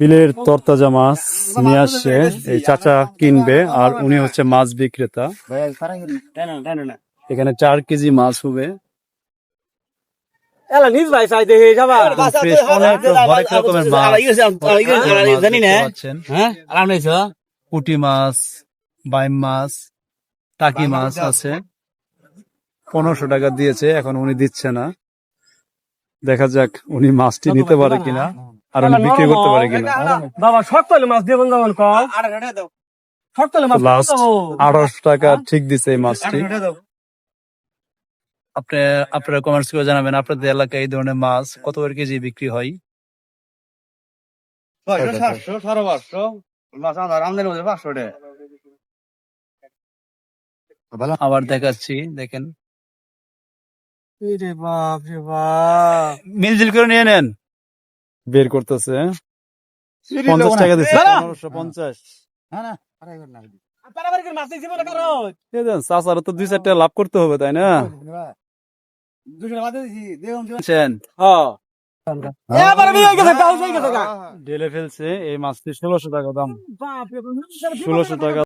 বিলের তরতাজা মাছ নিয়ে আসছে, এই চাচা কিনবে আর উনি হচ্ছে মাছ বিক্রেতা। এখানে 4 কেজি মাছ হবে। ফ্রেশ অনেক হরেক রকমের মাছ দেখতে পাচ্ছেন। পুঁটি মাছ, বাইম মাছ, টাকি মাছ আছে। 1500 টাকা দিয়েছে, এখন উনি দিচ্ছে না। দেখা যাক উনি মাছটি নিতে পারে কিনা আর উনি বিক্রি করতে পারে কিনা। বাবা শক্ত হলে মাছ দিয়ে বন্ধ কম শক্ত হলে মাছ লাস্ট 1800 টাকা ঠিক দিছে এই মাছটি। আপনারা কমেন্টস করে জানাবেন আপনাদের এলাকায় এই ধরনের মাছ কত করে কেজি বিক্রি হয়। 700 500 মাছ আমাদের মধ্যে 500 টাকা। আবার দেখাচ্ছি, দেখেন রে বাপ রে বাপ, মিলজিল করে নিয়ে নেন। বের করতেছে 50 টাকা দিচ্ছে, 1550। চাচারও তো 2-4 টাকা লাভ করতে হবে, তাই না? ঢেলে ফেলছে এই মাছটি 1600 টাকা দাম। 1600 টাকা